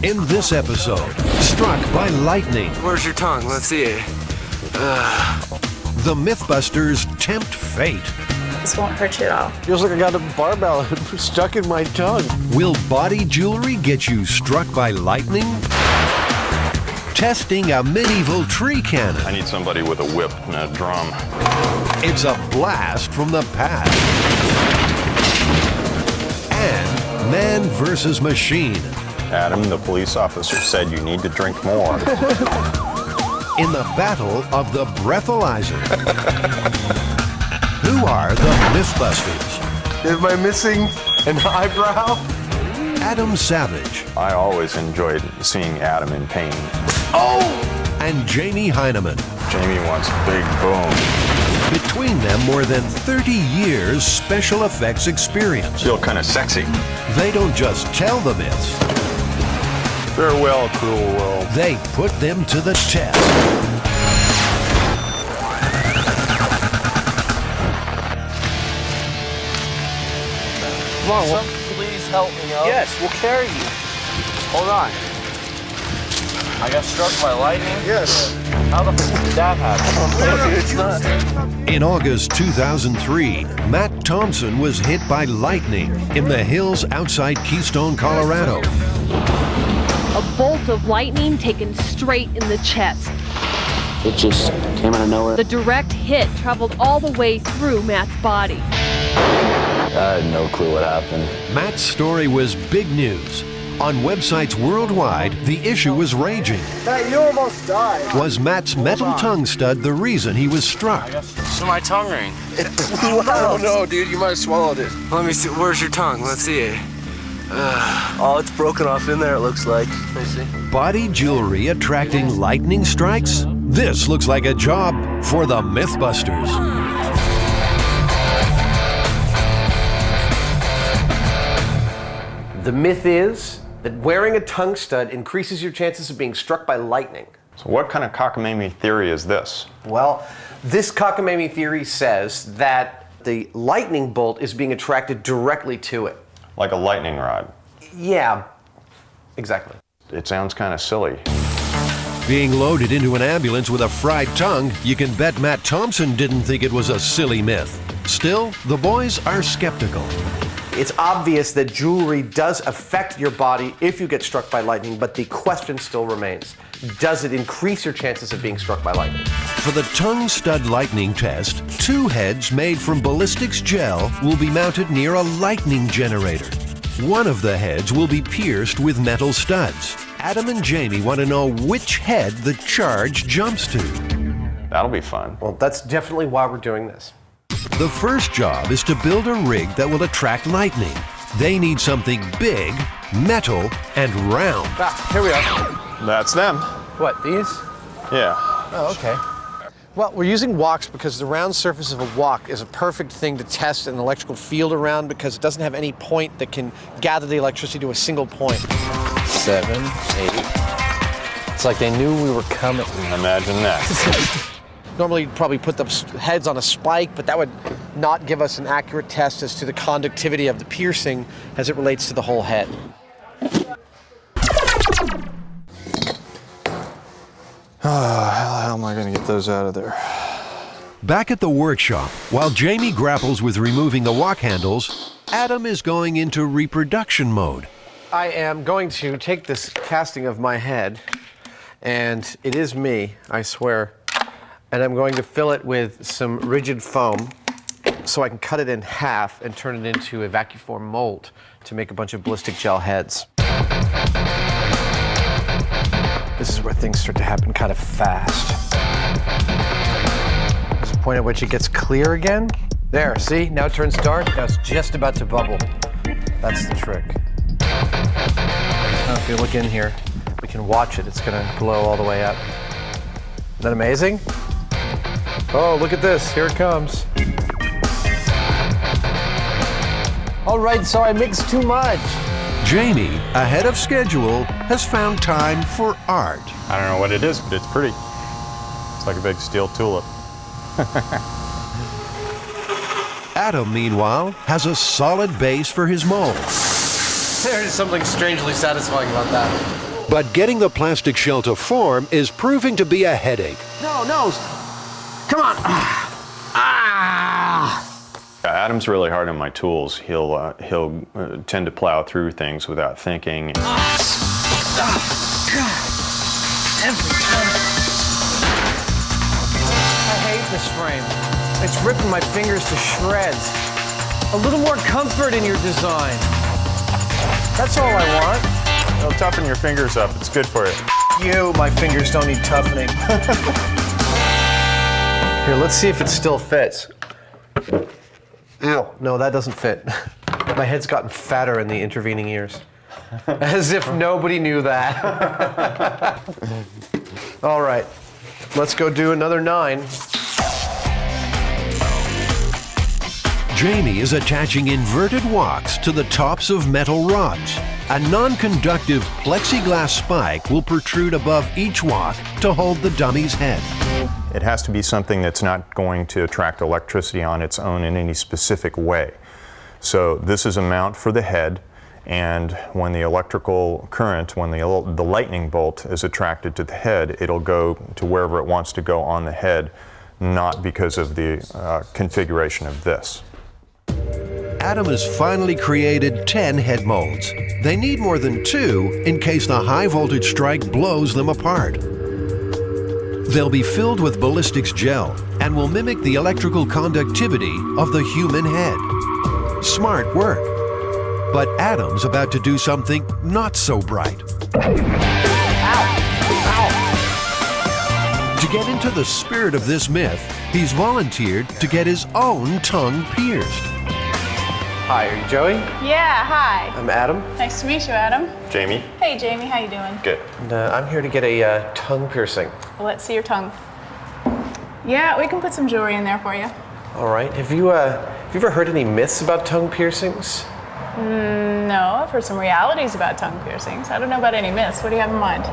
In this episode, struck by lightning, Where's your tongue? Let's see it. the MythBusters tempt fate. This won't hurt you at all. Feels like I got a barbell stuck in my tongue. Will body jewelry get you struck by lightning? Testing a medieval tree cannon. I need somebody with a whip and a drum. It's a blast from the past. And man versus machine. Adam, the police officer, said you need to drink more. In the battle of the breathalyzer. Who are the MythBusters? Am I missing an eyebrow? Adam Savage. I always enjoyed seeing Adam in pain. And Jamie Heineman. Jamie wants big boom. Between them, more than 30 years special effects experience. Feel kind of sexy. They don't just tell the myths, Farewell, cruel world. they put them to the test. Come on, Some, please help me up. yes, we'll carry you. Hold on. I got struck by lightning. Yes. How the f did that happen? It's not. In August 2003, Matt Thompson was hit by lightning in the hills outside Keystone, Colorado. A bolt of lightning taken straight in the chest. It just came out of nowhere. The direct hit traveled all the way through Matt's body. I had no clue what happened. Matt's story was big news. On websites worldwide, the issue was raging. Matt, you almost died. Was Matt's metal tongue stud the reason he was struck? So my tongue ring. I don't know, dude. You might have swallowed it. Let me see. Where's your tongue? Let's see it. Oh, it's broken off in there, it looks like. Let me see. Body jewelry attracting lightning strikes? This looks like a job for the MythBusters. The myth is that wearing a tongue stud increases your chances of being struck by lightning. So what kind of cockamamie theory is this? Well, this cockamamie theory says that the lightning bolt is being attracted directly to it. Like a lightning rod. Yeah, exactly. It sounds kind of silly. Being loaded into an ambulance with a fried tongue, you can bet Matt Thompson didn't think it was a silly myth. Still, the boys are skeptical. It's obvious that jewelry does affect your body if you get struck by lightning, but the question still remains. Does it increase your chances of being struck by lightning? For the tongue stud lightning test, 2 heads made from ballistics gel will be mounted near a lightning generator. One of the heads will be pierced with metal studs. Adam and Jamie want to know which head the charge jumps to. That'll be fun. Well, that's definitely why we're doing this. The first job is to build a rig that will attract lightning. They need something big, metal, and round. Ah, here we are. That's them. What, these? Yeah. Oh, okay. Well, we're using woks because the round surface of a wok is a perfect thing to test an electrical field around because it doesn't have any point that can gather the electricity to a single point. 7, 8. It's like they knew we were coming. Imagine that. Normally, you'd probably put the heads on a spike, but that would not give us an accurate test as to the conductivity of the piercing as it relates to the whole head. How am I going to get those out of there? Back at the workshop, while Jamie grapples with removing the wok handles, Adam is going into reproduction mode. I am going to take this casting of my head, and it is me, I swear, and I'm going to fill it with some rigid foam so I can cut it in half and turn it into a vacuform mold to make a bunch of ballistic gel heads. This is where things start to happen kind of fast. There's a point at which it gets clear again. There, see? Now it turns dark. Now it's just about to bubble. That's the trick. Now if you look in here, we can watch it. It's gonna glow all the way up. Isn't that amazing? Oh, look at this. Here it comes. All right, so I mixed too much. Jamie, ahead of schedule, has found time for art. I don't know what it is, but it's pretty. It's like a big steel tulip. Adam, meanwhile, has a solid base for his mold. There is something strangely satisfying about that. But getting the plastic shell to form is proving to be a headache. No, no. Come on. Adam's really hard on my tools. He'll tend to plow through things without thinking. Every time. I hate this frame. It's ripping my fingers to shreds. A little more comfort in your design. That's all I want. It'll toughen your fingers up. It's good for you. You, my fingers don't need toughening. Here, let's see if it still fits. Ow. No, that doesn't fit. My head's gotten fatter in the intervening years. As if nobody knew that. All right, let's go do another 9. Jamie is attaching inverted walks to the tops of metal rods. A non-conductive plexiglass spike will protrude above each walk to hold the dummy's head. It has to be something that's not going to attract electricity on its own in any specific way. So this is a mount for the head, and when the electrical current, when the lightning bolt is attracted to the head, it'll go to wherever it wants to go on the head, not because of the configuration of this. Adam has finally created 10 head molds. They need more than 2 in case the high voltage strike blows them apart. They'll be filled with ballistics gel and will mimic the electrical conductivity of the human head. Smart work. But Adam's about to do something not so bright. To get into the spirit of this myth, he's volunteered to get his own tongue pierced. Hi, are you Joey? Yeah, hi. I'm Adam, Nice to meet you, Adam. Jamie? Hey, Jamie, how you doing? Good. and I'm here to get a tongue piercing. Well, let's see your tongue. Yeah, we can put some jewelry in there for you. All right. Have you ever heard any myths about tongue piercings? No, I've heard some realities about tongue piercings. I don't know about any myths. What do you have in mind?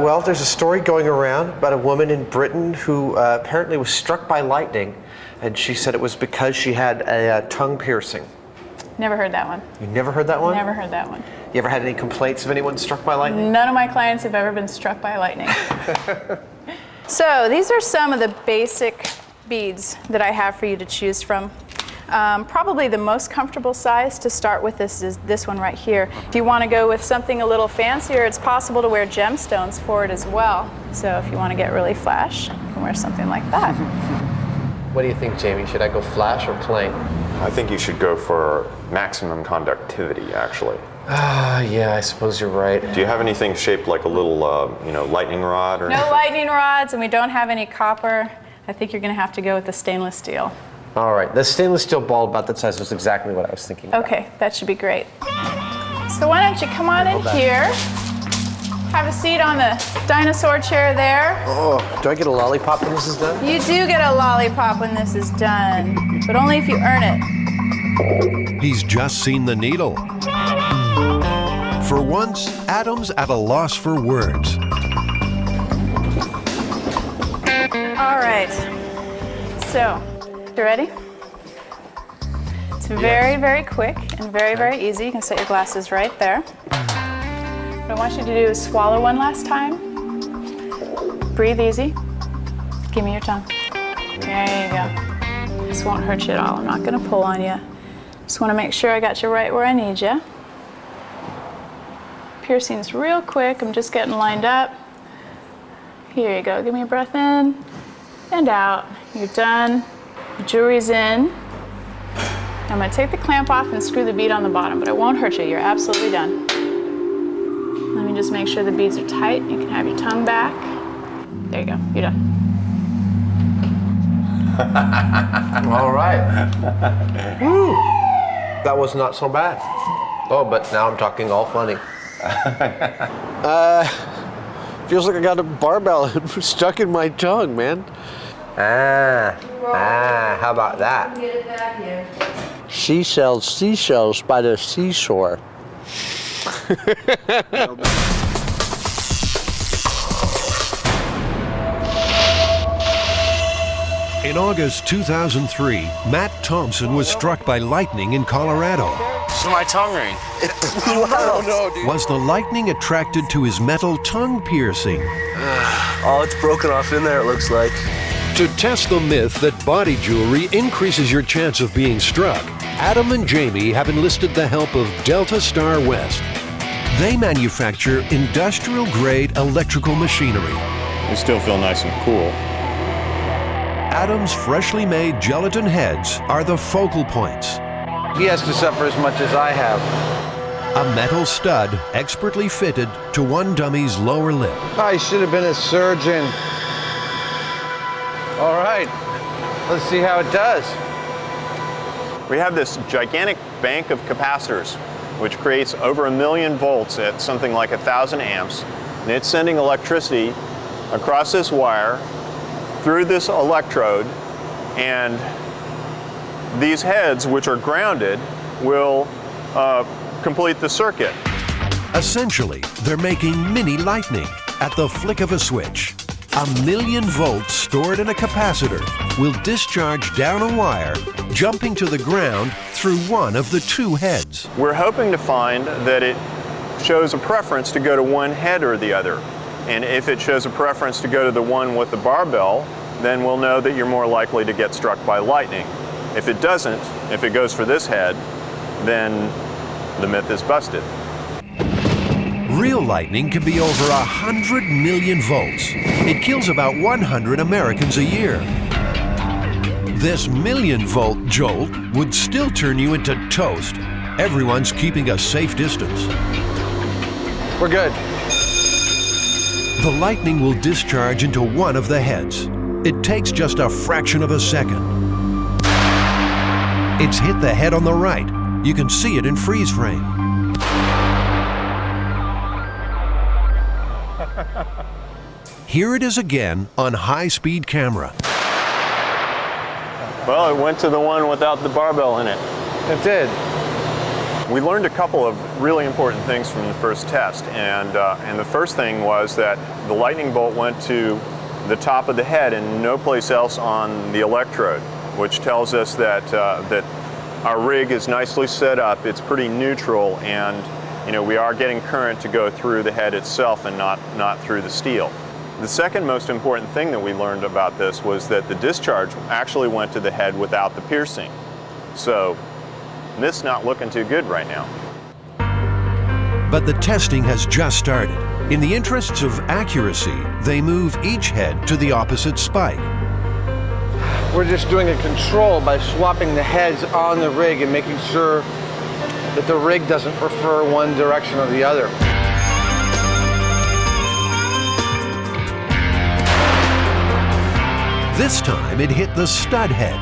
Well, there's a story going around about a woman in Britain who apparently was struck by lightning, and she said it was because she had a tongue piercing. Never heard that one. You never heard that one? Never heard that one. You ever had any complaints of anyone struck by lightning? None of my clients have ever been struck by lightning. So these are some of the basic beads that I have for you to choose from. Probably the most comfortable size to start with is this one right here. If you want to go with something a little fancier, it's possible to wear gemstones for it as well. So if you want to get really flash, you can wear something like that. What do you think, Jamie? Should I go flash or plain? I think you should go for maximum conductivity, actually. Yeah, I suppose you're right. Do you have anything shaped like a little, lightning rod or No anything? lightning rods, and we don't have any copper. I think you're going to have to go with the stainless steel. All right, the stainless steel ball about that size was exactly what I was thinking about. Okay, that should be great. So why don't you come on in here, have a seat on the dinosaur chair there. Oh, do I get a lollipop when this is done? You do get a lollipop when this is done, but only if you earn it. He's just seen the needle. For once, Adam's at a loss for words. All right, so, you ready? It's very, very quick and very, very easy. You can set your glasses right there. What I want you to do is swallow one last time. Breathe easy. Give me your tongue. There you go. This won't hurt you at all. I'm not gonna pull on you. Just wanna make sure I got you right where I need you. Piercing's real quick. I'm just getting lined up. Here you go. Give me a breath in and out. You're done. Your jewelry's in. I'm gonna take the clamp off and screw the bead on the bottom, but it won't hurt you. You're absolutely done. Let me just make sure the beads are tight. You can have your tongue back. There you go. You're done. All right. Woo. That was not so bad. Oh, but now I'm talking all funny. Feels like I got a barbell stuck in my tongue, man. How about that? Get it back here. She sells seashells by the seashore. In August 2003, Matt Thompson was struck by lightning in Colorado. to my tongue ring. No, dude. Was the lightning attracted to his metal tongue piercing? Oh, it's broken off in there, it looks like. To test the myth that body jewelry increases your chance of being struck, Adam and Jamie have enlisted the help of Delta Star West. They manufacture industrial-grade electrical machinery. You still feel nice and cool. Adam's freshly made gelatin heads are the focal points. He has to suffer as much as I have. A metal stud expertly fitted to one dummy's lower lip. I should have been a surgeon. All right, let's see how it does. We have this gigantic bank of capacitors, which creates over 1 million volts at something like 1,000 amps. And it's sending electricity across this wire through this electrode, and these heads, which are grounded, will complete the circuit. Essentially, they're making mini lightning at the flick of a switch. 1 million volts stored in a capacitor will discharge down a wire, jumping to the ground through one of the two heads. We're hoping to find that it shows a preference to go to one head or the other. And if it shows a preference to go to the one with the barbell, then we'll know that you're more likely to get struck by lightning. If it doesn't, if it goes for this head, then the myth is busted. Real lightning can be over 100 million volts. It kills about 100 Americans a year. This million-volt jolt would still turn you into toast. Everyone's keeping a safe distance. We're good. The lightning will discharge into one of the heads. It takes just a fraction of a second. It's hit the head on the right. You can see it in freeze frame. Here it is again on high-speed camera. Well, it went to the one without the barbell in it. It did. We learned a couple of really important things from the first test, and the first thing was that the lightning bolt went to the top of the head and no place else on the electrode, which tells us that that our rig is nicely set up. It's pretty neutral, and we are getting current to go through the head itself and not through the steel. The second most important thing that we learned about this was that the discharge actually went to the head without the piercing. So this not looking too good right now. But the testing has just started. In the interests of accuracy, they move each head to the opposite spike. We're just doing a control by swapping the heads on the rig and making sure that the rig doesn't prefer one direction or the other. This time it hit the stud head.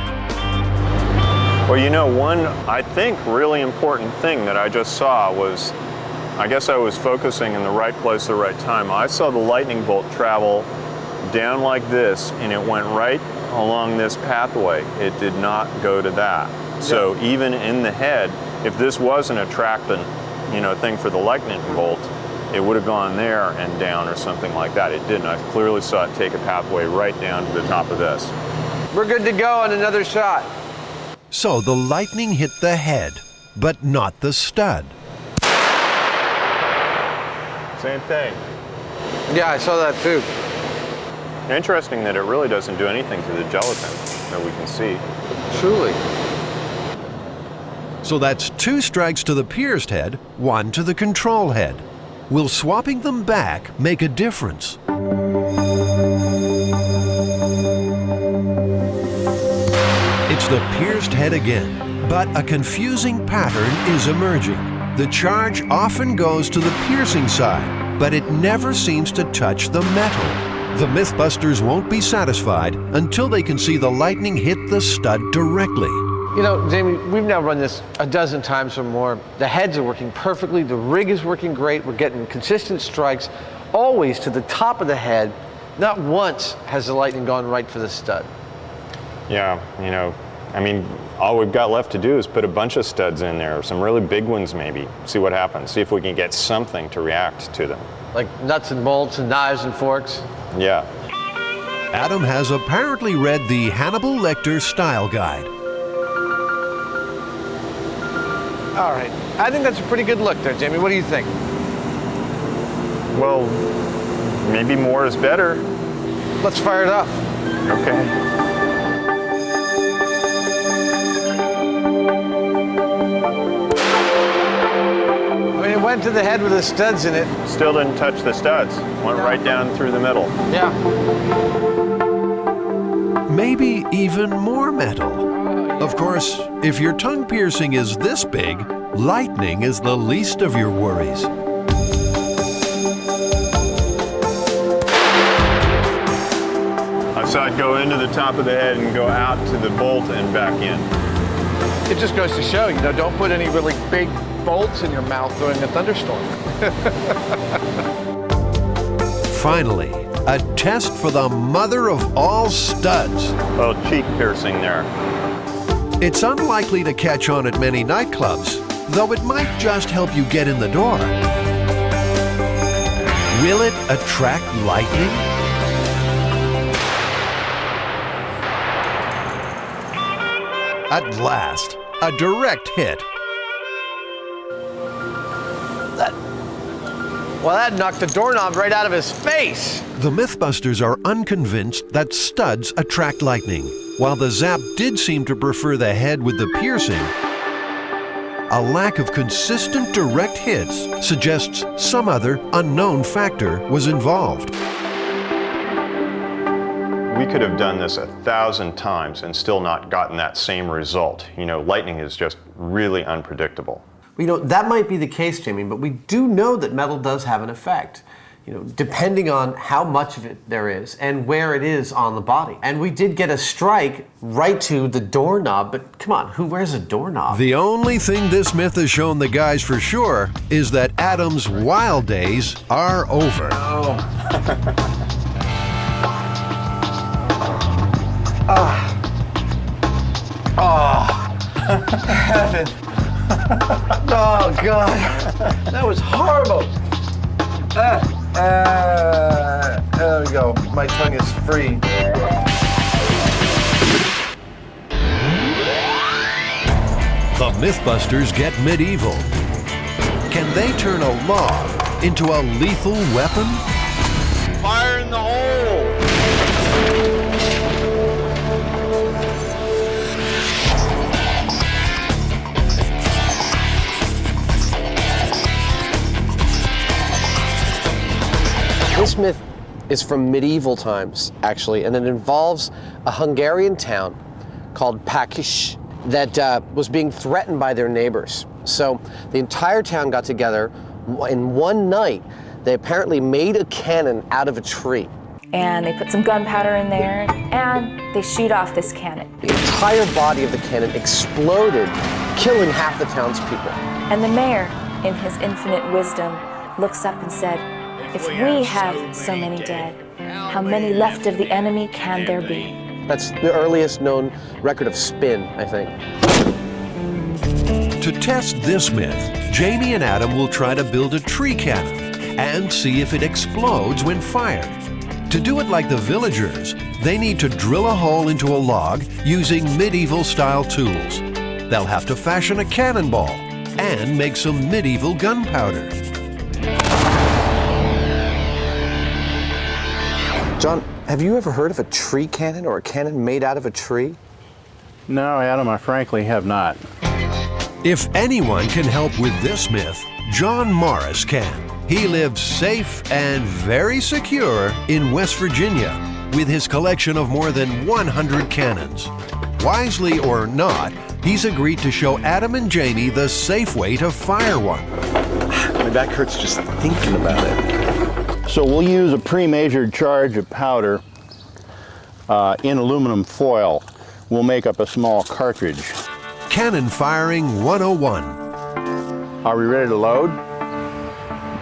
Well, one, I think, really important thing that I just saw was, I guess I was focusing in the right place at the right time. I saw the lightning bolt travel down like this, and it went right along this pathway. It did not go to that. So even in the head, if this was an attractant, thing for the lightning bolt, it would have gone there and down or something like that. It didn't. I clearly saw it take a pathway right down to the top of this. We're good to go on another shot. So the lightning hit the head, but not the stud. Same thing. Yeah, I saw that too. Interesting that it really doesn't do anything to the gelatin that we can see. Truly. So that's 2 strikes to the pierced head, 1 to the control head. Will swapping them back make a difference? It's the pierced head again, but a confusing pattern is emerging. The charge often goes to the piercing side, but it never seems to touch the metal. The MythBusters won't be satisfied until they can see the lightning hit the stud directly. Jamie, we've now run this a dozen times or more. The heads are working perfectly, the rig is working great, we're getting consistent strikes, always to the top of the head. Not once has the lightning gone right for the stud. Yeah, all we've got left to do is put a bunch of studs in there, some really big ones maybe, see what happens, see if we can get something to react to them. Like nuts and bolts and knives and forks? Yeah. Adam has apparently read the Hannibal Lecter Style Guide. All right, I think that's a pretty good look there, Jamie. What do you think? Well, maybe more is better. Let's fire it up. Okay. I mean, it went to the head with the studs in it. Still didn't touch the studs. Went right down through the middle. Yeah. Maybe even more metal. Of course, if your tongue piercing is this big, lightning is the least of your worries. I saw it go into the top of the head and go out to the bolt and back in. It just goes to show, you know, don't put any really big bolts in your mouth during a thunderstorm. Finally, a test for the mother of all studs. Well, cheek piercing there. It's unlikely to catch on at many nightclubs, though it might just help you get in the door. Will it attract lightning? At last, a direct hit. Well, that knocked the doorknob right out of his face. The MythBusters are unconvinced that studs attract lightning. While the Zap did seem to prefer the head with the piercing, a lack of consistent direct hits suggests some other unknown factor was involved. We could have done this 1,000 times and still not gotten that same result. You know, lightning is just really unpredictable. You know, that might be the case, Jamie, but we do know that metal does have an effect. You know, depending on how much of it there is and where it is on the body. And we did get a strike right to the doorknob, but come on, who wears a doorknob? The only thing this myth has shown the guys for sure is that Adam's wild days are over. Heaven. Oh, God. That was horrible. There we go. My tongue is free. The MythBusters get medieval. Can they turn a log into a lethal weapon? Fire in the hole! This myth is from medieval times, actually, and it involves a Hungarian town called Pakish that was being threatened by their neighbors. So the entire town got together. In one night, they apparently made a cannon out of a tree. And they put some gunpowder in there, and they shoot off this cannon. The entire body of the cannon exploded, killing half the townspeople. And the mayor, in his infinite wisdom, looks up and said, "If we have so many dead, how many left of the enemy can there be?" That's the earliest known record of spin, I think. To test this myth, Jamie and Adam will try to build a tree cannon and see if it explodes when fired. To do it like the villagers, they need to drill a hole into a log using medieval-style tools. They'll have to fashion a cannonball and make some medieval gunpowder. John, have you ever heard of a tree cannon or a cannon made out of a tree? No, Adam, I frankly have not. If anyone can help with this myth, John Morris can. He lives safe and very secure in West Virginia with his collection of more than 100 cannons. Wisely or not, he's agreed to show Adam and Jamie the safe way to fire one. My back hurts just thinking about it. So we'll use a pre-measured charge of powder in aluminum foil. We'll make up a small cartridge. Cannon Firing 101. Are we ready to load?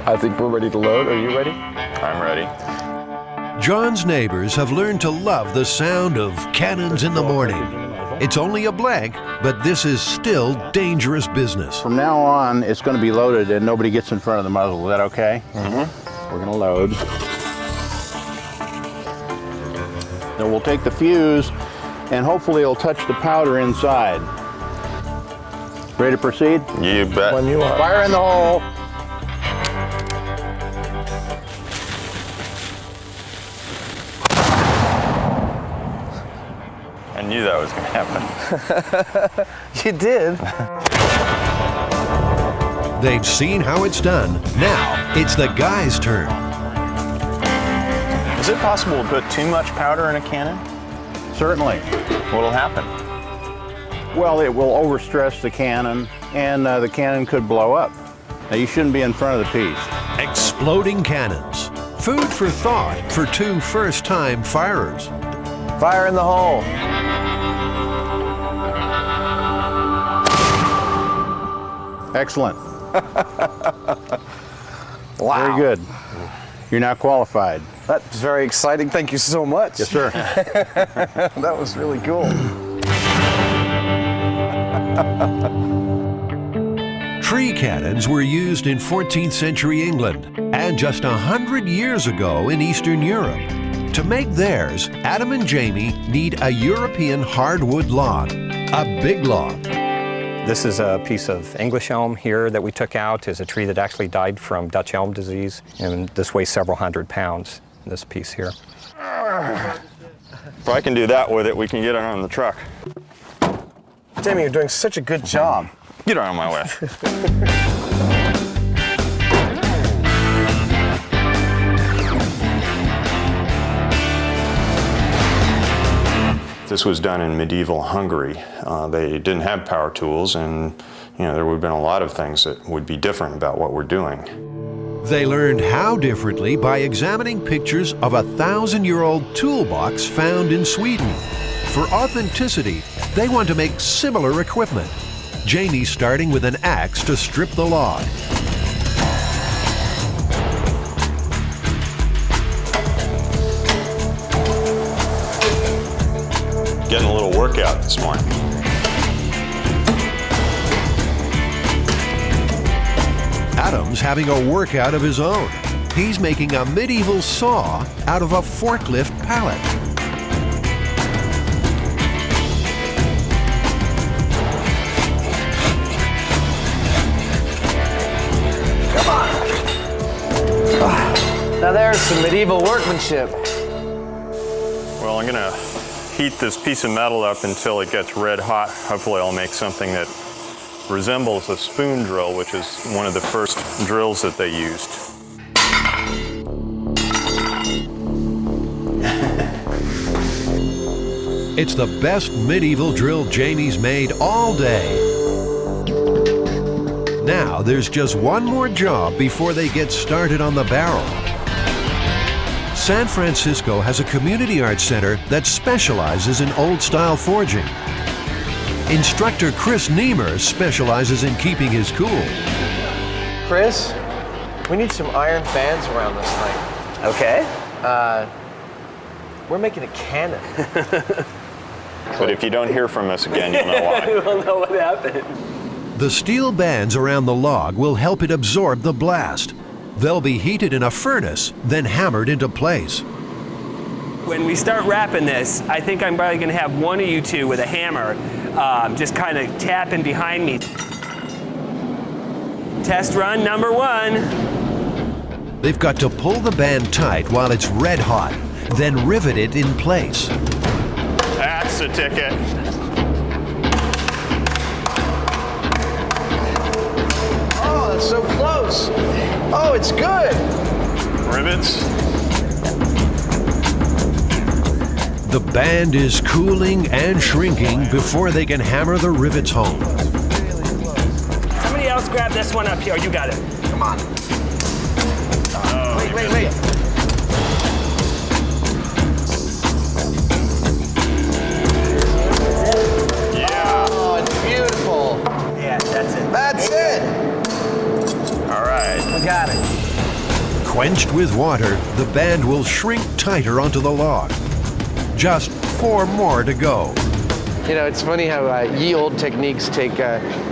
I think we're ready to load. Are you ready? I'm ready. John's neighbors have learned to love the sound of cannons in the morning. It's only a blank, but this is still dangerous business. From now on, it's going to be loaded and nobody gets in front of the muzzle. Is that okay? Mm-hmm. We're going to load. Then we'll take the fuse and hopefully it'll touch the powder inside. Ready to proceed? You bet. When you are. Fire in the hole. I knew that was going to happen. You did. They've seen how it's done. Now it's the guys' turn. Is it possible to put too much powder in a cannon? Certainly. What'll happen? Well, it will overstress the cannon, and the cannon could blow up. Now, you shouldn't be in front of the piece. Exploding cannons. Food for thought for two first-time firers. Fire in the hole. Excellent. Wow. Very good. You're now qualified. That's very exciting. Thank you so much. Yes, sir. That was really cool. Tree cannons were used in 14th century England and just 100 years ago in Eastern Europe. To make theirs, Adam and Jamie need a European hardwood log, a big log. This is a piece of English elm here that we took out. Is a tree that actually died from Dutch elm disease, and this weighs several hundred pounds, this piece here. If I can do that with it, we can get it on the truck. Jamie, you're doing such a good job. Get out of my way. This was done in medieval Hungary. They didn't have power tools, and there would have been a lot of things that would be different about what we're doing. They learned how differently by examining pictures of a 1,000-year-old toolbox found in Sweden. For authenticity, they want to make similar equipment. Jamie's starting with an axe to strip the log. Getting a little workout this morning. Adam's having a workout of his own. He's making a medieval saw out of a forklift pallet. Come on. Now there's some medieval workmanship. Well, I'm gonna heat this piece of metal up until it gets red hot. Hopefully I'll make something that resembles a spoon drill, which is one of the first drills that they used. It's the best medieval drill Jamie's made all day. Now there's just one more job before they get started on the barrel. San Francisco has a community arts center that specializes in old-style forging. Instructor Chris Niemer specializes in keeping his cool. Chris, we need some iron bands around this thing. Okay. We're making a cannon. But if you don't hear from us again, you'll know why. We'll know what happened. The steel bands around the log will help it absorb the blast. They'll be heated in a furnace, then hammered into place. When we start wrapping this, I think I'm probably going to have one of you two with a hammer just kind of tapping behind me. Test run number 1. They've got to pull the band tight while it's red hot, then rivet it in place. That's the ticket. Oh, that's so close. Oh, it's good. Rivets. The band is cooling and shrinking before they can hammer the rivets home. Somebody else grab this one up here. You got it. Come on. Oh, Wait. Yeah. Oh, it's beautiful. Yeah, that's it. That's it. All right. We got it. Quenched with water, the band will shrink tighter onto the log. Just 4 more to go. You know, it's funny how ye old techniques take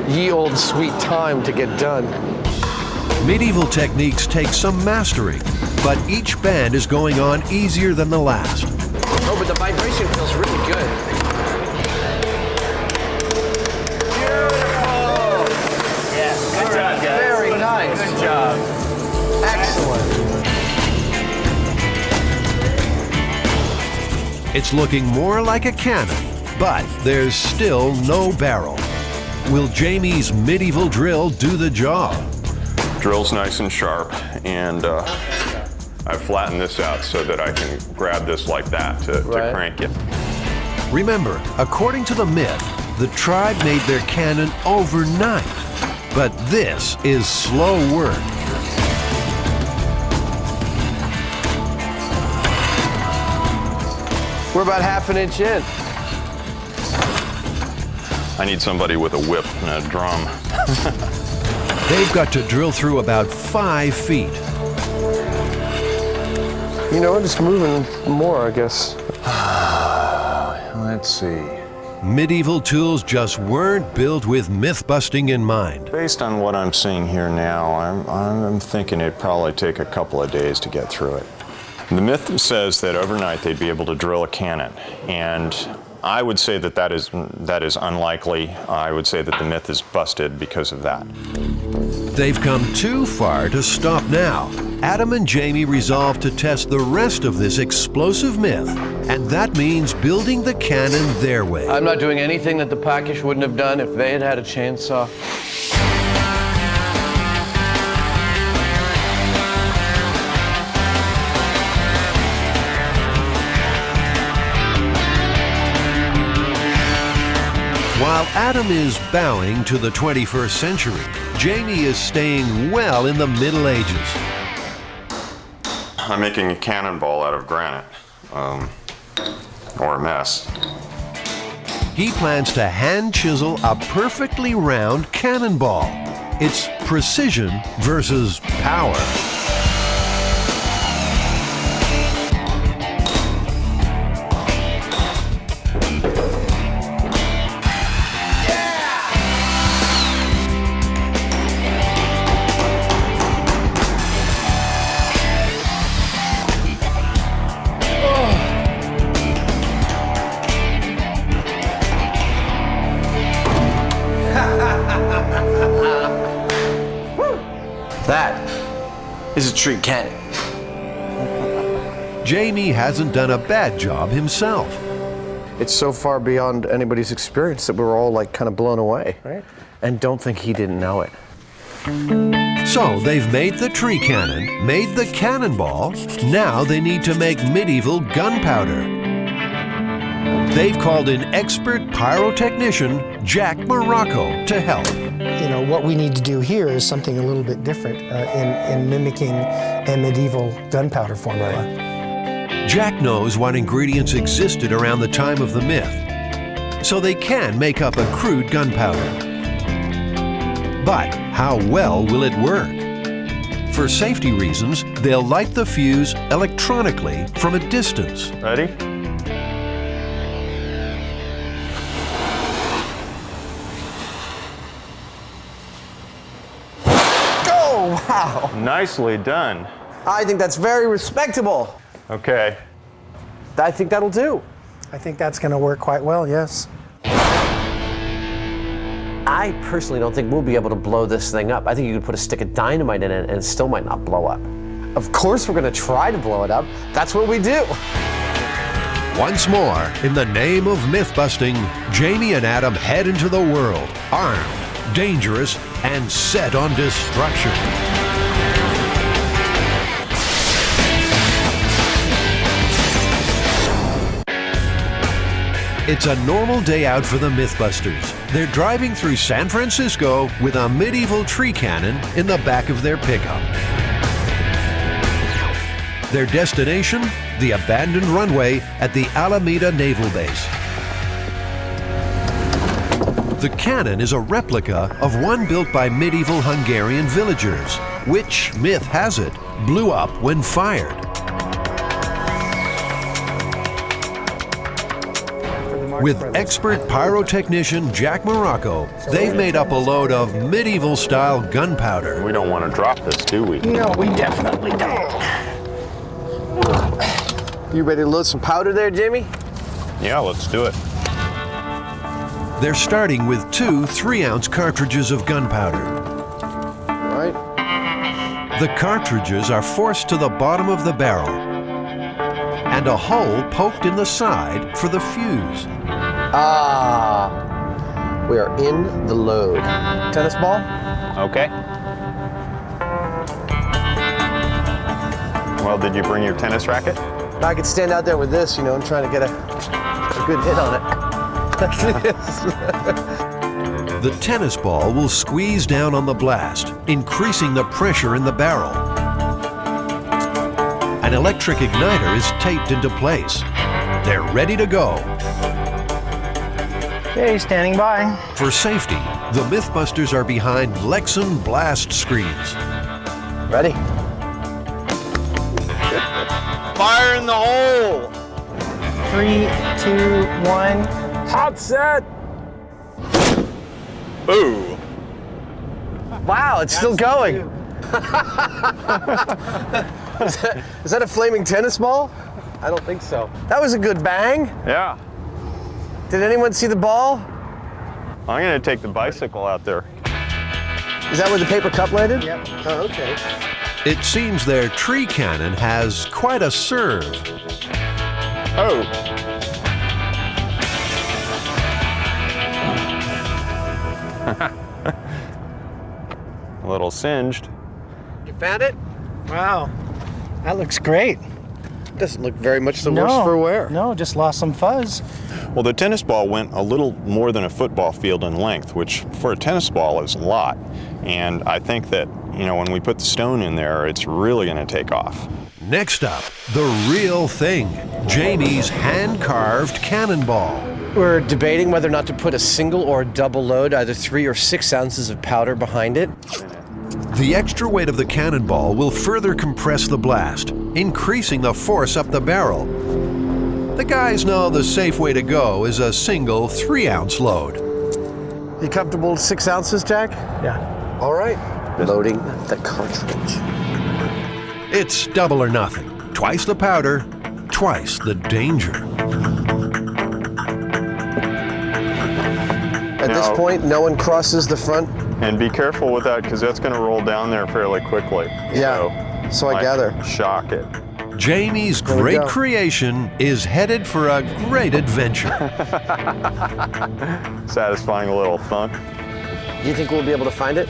ye old sweet time to get done. Medieval techniques take some mastering, but each band is going on easier than the last. Oh, but the vibration feels really good. Beautiful! job. Excellent. It's looking more like a cannon, but there's still no barrel. Will Jamie's medieval drill do the job? Drill's nice and sharp, and I've flattened this out so that I can grab this like that to crank it. Remember, according to the myth, the tribe made their cannon overnight. But this is slow work. We're about half an inch in. I need somebody with a whip and a drum. They've got to drill through about 5 feet. You know, we're just moving more, I guess. Let's see. Medieval tools just weren't built with myth busting in mind. Based on what I'm seeing here now, I'm thinking it'd probably take a couple of days to get through it. The myth says that overnight they'd be able to drill a cannon, and I would say that is unlikely. I would say that the myth is busted because of that. They've come too far to stop now. Adam and Jamie resolve to test the rest of this explosive myth, and that means building the cannon their way. I'm not doing anything that the Packish wouldn't have done if they had had a chainsaw. While Adam is bowing to the 21st century, Jamie is staying well in the Middle Ages. I'm making a cannonball out of granite, or a mess. He plans to hand chisel a perfectly round cannonball. It's precision versus power. That is a tree cannon. Jamie hasn't done a bad job himself. It's so far beyond anybody's experience that we're all like kind of blown away, right? And don't think he didn't know it. So they've made the tree cannon, made the cannonball, now they need to make medieval gunpowder. They've called in expert pyrotechnician Jack Morocco to help. You know, what we need to do here is something a little bit different in mimicking a medieval gunpowder formula. Jack knows what ingredients existed around the time of the myth, so they can make up a crude gunpowder. But how well will it work? For safety reasons, they'll light the fuse electronically from a distance. Ready? Oh, wow. Nicely done. I think that's very respectable. Okay. I think that'll do. I think that's going to work quite well, yes. I personally don't think we'll be able to blow this thing up. I think you could put a stick of dynamite in it and it still might not blow up. Of course we're going to try to blow it up. That's what we do. Once more, in the name of myth busting, Jamie and Adam head into the world, armed, dangerous, and set on destruction. It's a normal day out for the MythBusters. They're driving through San Francisco with a medieval tree cannon in the back of their pickup. Their destination? The abandoned runway at the Alameda Naval Base. The cannon is a replica of one built by medieval Hungarian villagers, which, myth has it, blew up when fired. With expert pyrotechnician Jack Morocco, they've made up a load of medieval-style gunpowder. We don't want to drop this, do we? No, we definitely don't. You ready to load some powder there, Jamie? Yeah, let's do it. They're starting with 2 3-ounce cartridges of gunpowder. All right. The cartridges are forced to the bottom of the barrel and a hole poked in the side for the fuse. Ah, we are in the load. Tennis ball? Okay. Well, did you bring your tennis racket? I could stand out there with this, you know, and trying to get a good hit on it. The tennis ball will squeeze down on the blast, increasing the pressure in the barrel. An electric igniter is taped into place. They're ready to go. Okay, standing by. For safety, the MythBusters are behind Lexan blast screens. Ready? Fire in the hole! 3, 2, 1. Hot set! Ooh. Wow, it's still going. Is that a flaming tennis ball? I don't think so. That was a good bang. Yeah. Did anyone see the ball? I'm going to take the bicycle out there. Is that where the paper cup landed? Yep. Oh, okay. It seems their tree cannon has quite a serve. Oh. A little singed. You found it? Wow, that looks great. Doesn't look very much the worse for wear. No, just lost some fuzz. Well, the tennis ball went a little more than a football field in length, which for a tennis ball is a lot. And I think that, you know, when we put the stone in there, it's really going to take off. Next up, the real thing, Jamie's hand-carved cannonball. We're debating whether or not to put a single or a double load, either 3 or 6 ounces of powder behind it. The extra weight of the cannonball will further compress the blast, increasing the force up the barrel. The guys know the safe way to go is a single 3-ounce load. You comfortable with 6 ounces, Jack? Yeah. All right. Loading the cartridge. It's double or nothing. Twice the powder, twice the danger. At this point, no one crosses the front. And be careful with that, because that's going to roll down there fairly quickly. Yeah, so I gather. Shock it. Jamie's great creation is headed for a great adventure. Satisfying little thunk. Do you think we'll be able to find it?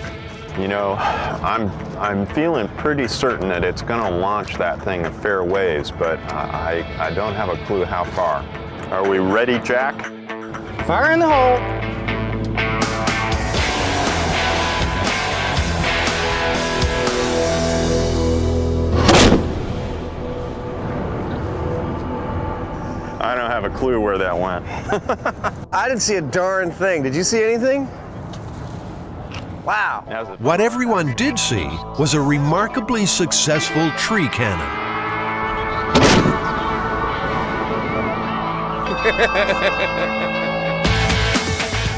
You know, I'm feeling pretty certain that it's going to launch that thing a fair ways, but I don't have a clue how far. Are we ready, Jack? Fire in the hole. I don't have a clue where that went. I didn't see a darn thing. Did you see anything? Wow. What everyone did see was a remarkably successful tree cannon.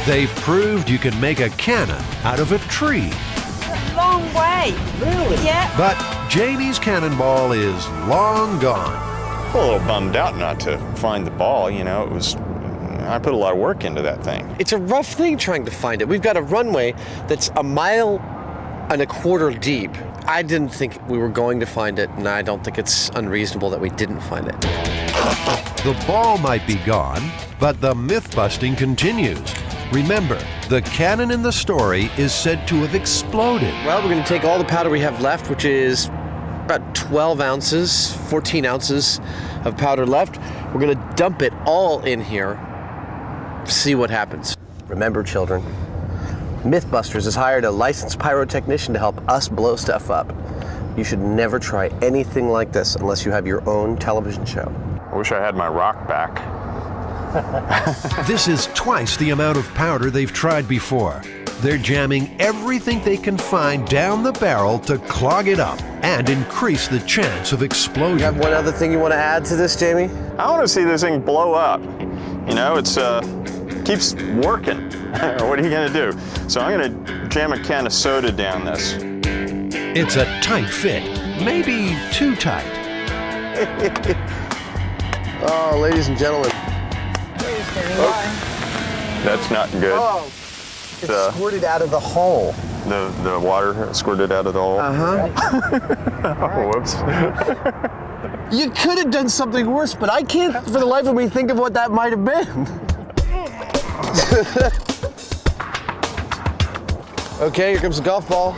They've proved you can make a cannon out of a tree. A long way. Really? Yeah. But Jamie's cannonball is long gone. I'm a little bummed out not to find the ball, you know, I put a lot of work into that thing. It's a rough thing trying to find it. We've got a runway that's 1.25 miles deep. I didn't think we were going to find it, and I don't think it's unreasonable that we didn't find it. The ball might be gone, but the myth-busting continues. Remember, the cannon in the story is said to have exploded. Well, we're going to take all the powder we have left, which is about 12 ounces, 14 ounces of powder left. We're going to dump it all in here, see what happens. Remember, children, MythBusters has hired a licensed pyrotechnician to help us blow stuff up. You should never try anything like this unless you have your own television show. I wish I had my rock back. This is twice the amount of powder they've tried before. They're jamming everything they can find down the barrel to clog it up and increase the chance of explosion. You have one other thing you want to add to this, Jamie? I want to see this thing blow up. You know, it's keeps working. What are you going to do? So I'm going to jam a can of soda down this. It's a tight fit, maybe too tight. Oh, ladies and gentlemen. That's not good. Oh, it squirted out of the hole. The water squirted out of the hole? Oh, whoops. You could have done something worse, but I can't for the life of me think of what that might have been. Okay, here comes the golf ball.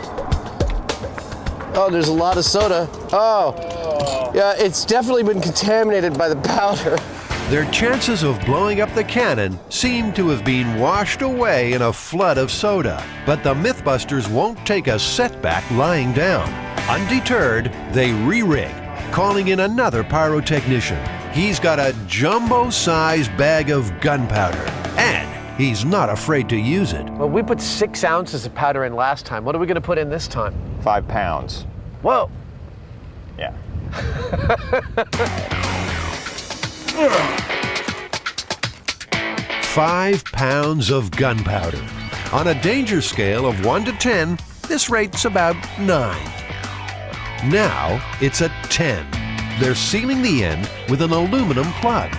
Oh, there's a lot of soda. Oh, yeah, it's definitely been contaminated by the powder. Their chances of blowing up the cannon seem to have been washed away in a flood of soda. But the Mythbusters won't take a setback lying down. Undeterred, they re-rig, calling in another pyrotechnician. He's got a jumbo-sized bag of gunpowder, and he's not afraid to use it. Well, we put 6 ounces of powder in last time. What are we going to put in this time? 5 pounds. Whoa. Yeah. 5 pounds of gunpowder. On a danger scale of 1 to 10, this rate's about 9. Now it's a 10. They're sealing the end with an aluminum plug.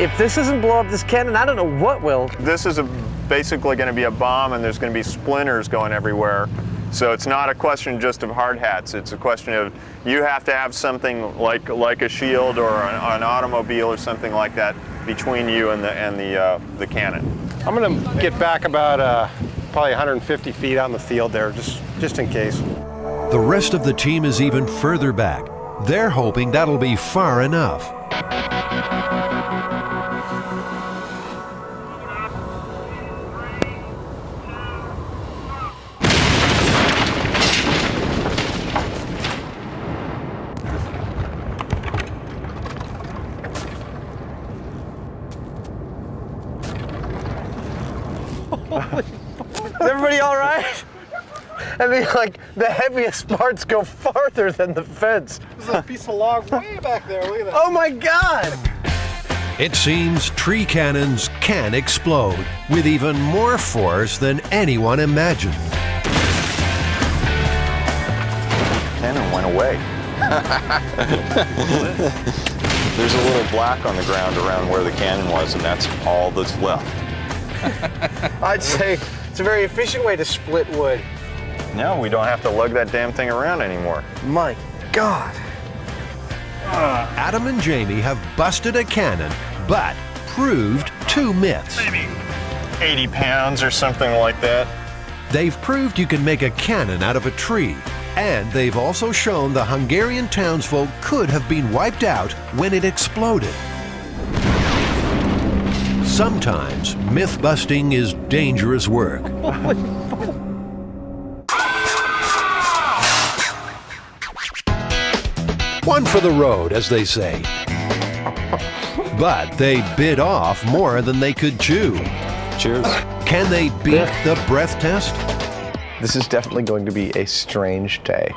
If this doesn't blow up this cannon, I don't know what will. This is basically going to be a bomb, and there's going to be splinters going everywhere. So it's not a question just of hard hats. It's a question of you have to have something like a shield or an automobile or something like that between you and the cannon. I'm going to get back about probably 150 feet out in the field there, just in case. The rest of the team is even further back. They're hoping that'll be far enough. Is everybody all right? I mean, like, the heaviest parts go farther than the fence. There's a piece of log way back there, look at that. Oh my God! It seems tree cannons can explode with even more force than anyone imagined. Cannon went away. There's a little black on the ground around where the cannon was, and that's all that's left. I'd say it's a very efficient way to split wood. No, we don't have to lug that damn thing around anymore. My God. Adam and Jamie have busted a cannon, but proved 2 myths. Maybe 80 pounds or something like that. They've proved you can make a cannon out of a tree, and they've also shown the Hungarian townsfolk could have been wiped out when it exploded. Sometimes myth-busting is dangerous work. One for the road, as they say. But they bit off more than they could chew. Cheers. Can they beat the breath test? This is definitely going to be a strange day.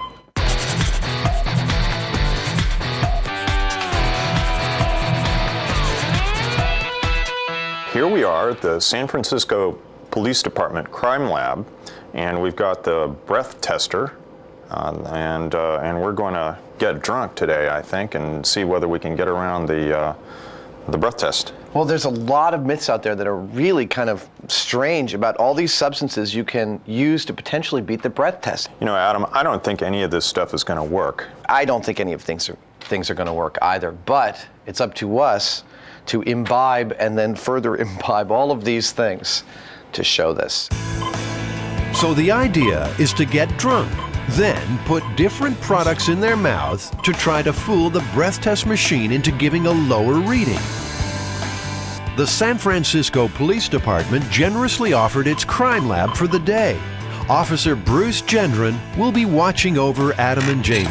Here we are at the San Francisco Police Department Crime Lab, and we've got the breath tester, and we're going to get drunk today, I think, and see whether we can get around the breath test. Well, there's a lot of myths out there that are really kind of strange about all these substances you can use to potentially beat the breath test. You know, Adam, I don't think any of this stuff is going to work. I don't think any of things are going to work either, but it's up to us to imbibe and then further imbibe all of these things to show this. So the idea is to get drunk, then put different products in their mouths to try to fool the breath test machine into giving a lower reading. The San Francisco Police Department generously offered its crime lab for the day. Officer Bruce Gendron will be watching over Adam and Jamie.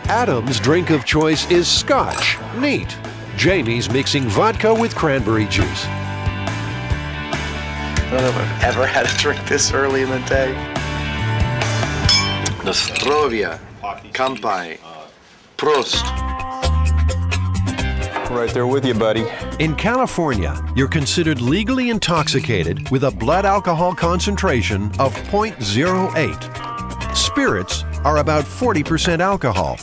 Adam's drink of choice is scotch. Neat. Jamie's mixing vodka with cranberry juice. I don't know if I've ever had a drink this early in the day. Nostrovia, Kampai, Prost. Right there with you, buddy. In California, you're considered legally intoxicated with a blood alcohol concentration of 0.08. Spirits are about 40% alcohol.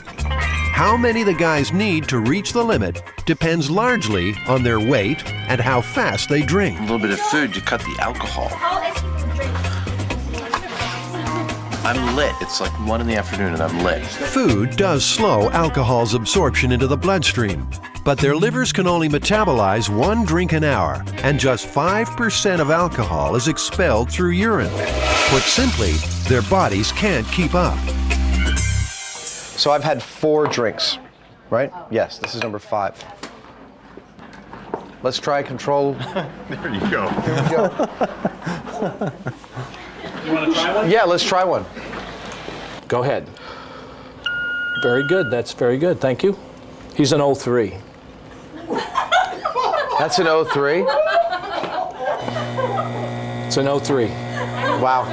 How many the guys need to reach the limit depends largely on their weight and how fast they drink. A little bit of food to cut the alcohol. I'm lit. It's like 1 in the afternoon and I'm lit. Food does slow alcohol's absorption into the bloodstream, but their livers can only metabolize 1 drink an hour, and just 5% of alcohol is expelled through urine. Put simply, their bodies can't keep up. So I've had 4 drinks, right? Yes, this is number 5. Let's try control. There you go. Here we go. You want to try one? Yeah, let's try one. Go ahead. Very good. That's very good. Thank you. He's an 03. That's an 03? It's an 03. Wow.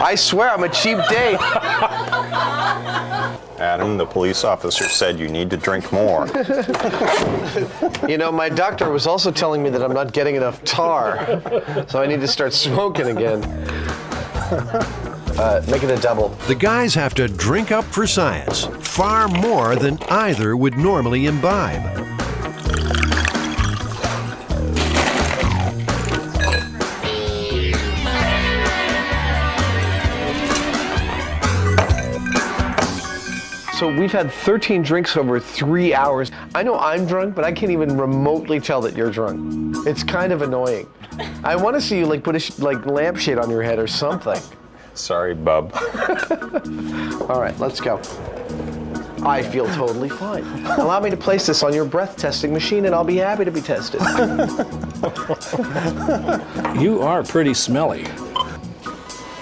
I swear I'm a cheap date. Adam, the police officer said you need to drink more. You know, my doctor was also telling me that I'm not getting enough tar, so I need to start smoking again. Make it a double. The guys have to drink up for science, far more than either would normally imbibe. So we've had 13 drinks over 3 hours. I know I'm drunk, but I can't even remotely tell that you're drunk. It's kind of annoying. I want to see you like put a lampshade on your head or something. Sorry, bub. All right, let's go. I feel totally fine. Allow me to place this on your breath testing machine and I'll be happy to be tested. You are pretty smelly.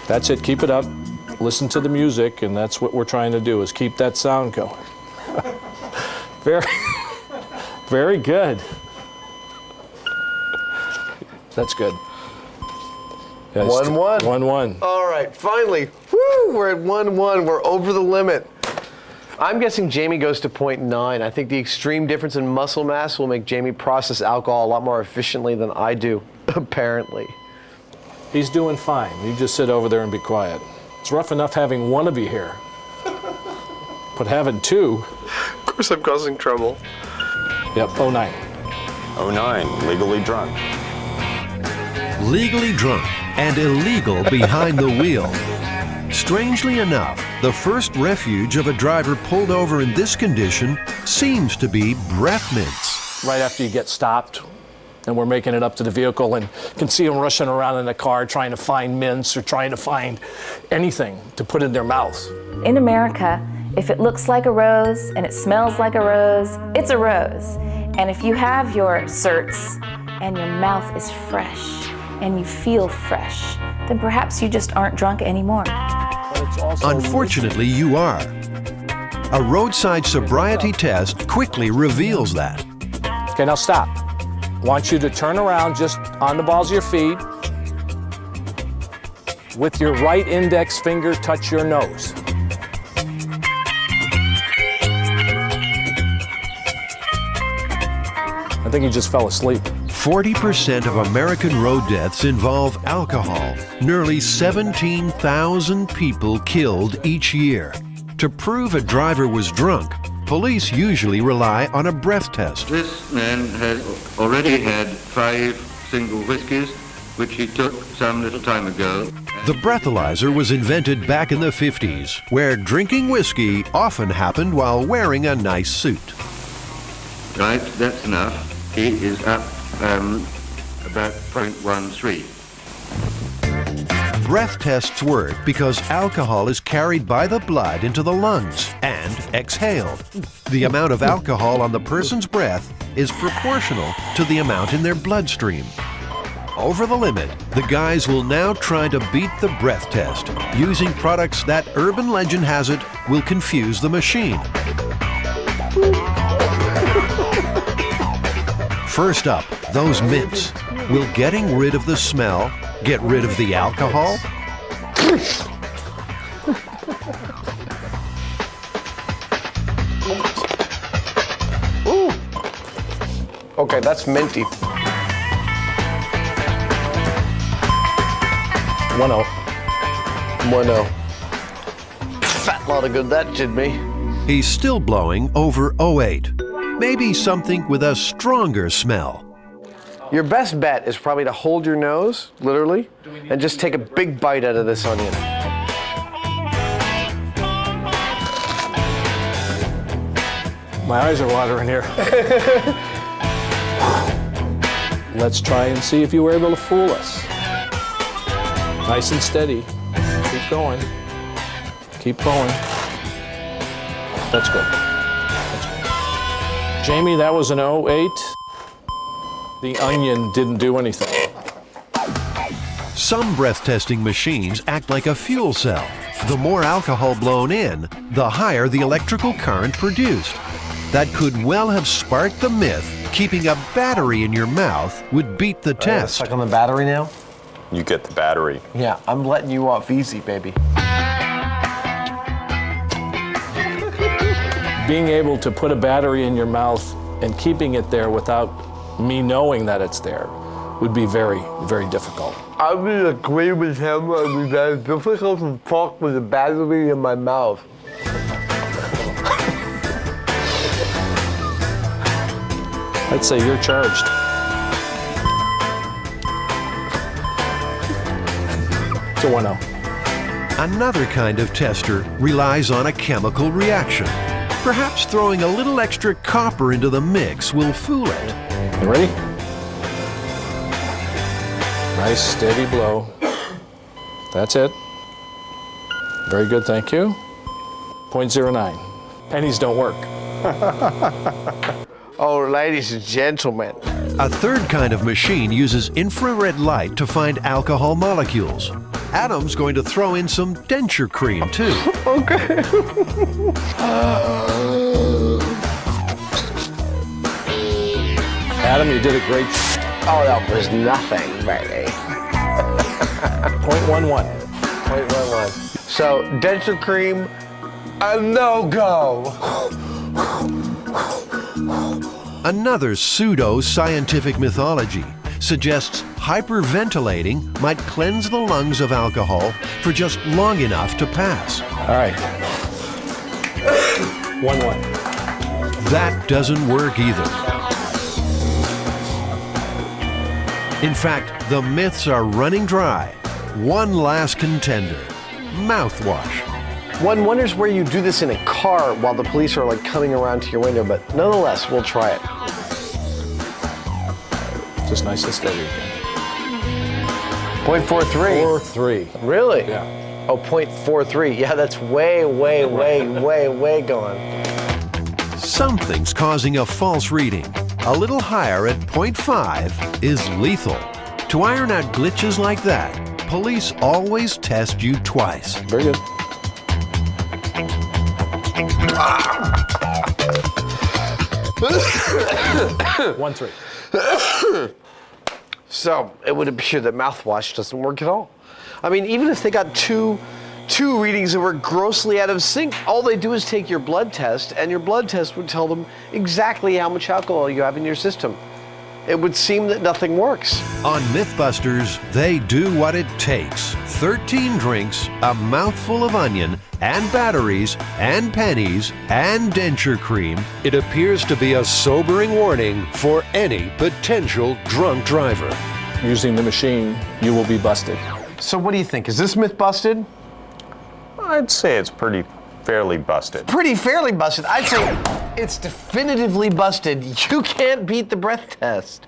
That's it. Keep it up. Listen to the music, and that's what we're trying to do, is keep that sound going. Very, very good. That's good. Yes, 1-1. 1-1. All right, finally. Woo, we're at 1-1. We're over the limit. I'm guessing Jamie goes to 0.9. I think the extreme difference in muscle mass will make Jamie process alcohol a lot more efficiently than I do, apparently. He's doing fine. You just sit over there and be quiet. It's rough enough having one of you here, but having 2. Of course I'm causing trouble. Yep, 09. 09, legally drunk. Legally drunk and illegal behind the wheel. Strangely enough, the first refuge of a driver pulled over in this condition seems to be breath mints. Right after you get stopped, and we're making it up to the vehicle and can see them rushing around in the car trying to find mints or trying to find anything to put in their mouth. In America, if it looks like a rose and it smells like a rose, it's a rose. And if you have your certs and your mouth is fresh and you feel fresh, then perhaps you just aren't drunk anymore. Unfortunately, you are. A roadside sobriety test quickly reveals that. Okay, now stop. I want you to turn around just on the balls of your feet. With your right index finger, touch your nose. I think you just fell asleep. 40% of American road deaths involve alcohol. Nearly 17,000 people killed each year. To prove a driver was drunk, police usually rely on a breath test. This man had already had 5 single whiskeys, which he took some little time ago. The breathalyzer was invented back in the 50s, where drinking whiskey often happened while wearing a nice suit. Right, that's enough. He is up about 0.13. Breath tests work because alcohol is carried by the blood into the lungs and exhaled. The amount of alcohol on the person's breath is proportional to the amount in their bloodstream. Over the limit, the guys will now try to beat the breath test using products that, urban legend has it, will confuse the machine. First up, those mints. Will getting rid of the smell get rid of the alcohol? Ooh. Okay, that's minty. 1-0. 1-0. Fat lot of good that did me. He's still blowing over 08. Maybe something with a stronger smell. Your best bet is probably to hold your nose, literally, and just take a big bite out of this onion. My eyes are watering here. Let's try and see if you were able to fool us. Nice and steady. Keep going. Keep going. That's good. That's good. Jamie, that was an 08. The onion didn't do anything. Some breath testing machines act like a fuel cell. The more alcohol blown in, the higher the electrical current produced. That could well have sparked the myth keeping a battery in your mouth would beat the test. Stuck on the battery now? You get the battery. Yeah, I'm letting you off easy, baby. Being able to put a battery in your mouth and keeping it there without me knowing that it's there would be very, very difficult. I would agree with him. It would be very difficult to talk with a battery in my mouth. I'd say you're charged. It's a 1-0. Another kind of tester relies on a chemical reaction. Perhaps throwing a little extra copper into the mix will fool it. You ready? Nice steady blow. That's it. Very good, thank you. 0.09. Pennies don't work. Oh, ladies and gentlemen. A third kind of machine uses infrared light to find alcohol molecules. Adam's going to throw in some denture cream, too. Okay. Adam, you did a great Oh, that was nothing, baby. 0.11. 0.11. So, denture cream, a no-go. Another pseudo-scientific mythology suggests hyperventilating might cleanse the lungs of alcohol for just long enough to pass. All right. 1-1. That doesn't work either. In fact, the myths are running dry. One last contender, mouthwash. One wonders where you do this in a car while the police are like coming around to your window, but nonetheless, we'll try it. Just nice and steady again. 0.43. 4.3. Really? Yeah. Oh, 0.43. Yeah, that's way gone. Something's causing a false reading. A little higher at 0.5 is lethal. To iron out glitches like that, police always test you twice. Very good. One, 3. So it would appear that mouthwash doesn't work at all. I mean, even if they got two readings that were grossly out of sync, all they do is take your blood test, and your blood test would tell them exactly how much alcohol you have in your system. It would seem that nothing works. On MythBusters, they do what it takes. 13 drinks, a mouthful of onion, and batteries, and pennies, and denture cream. It appears to be a sobering warning for any potential drunk driver. Using the machine, you will be busted. So what do you think? Is this myth busted? I'd say it's fairly busted. Pretty fairly busted. I'd say it's definitively busted. You can't beat the breath test.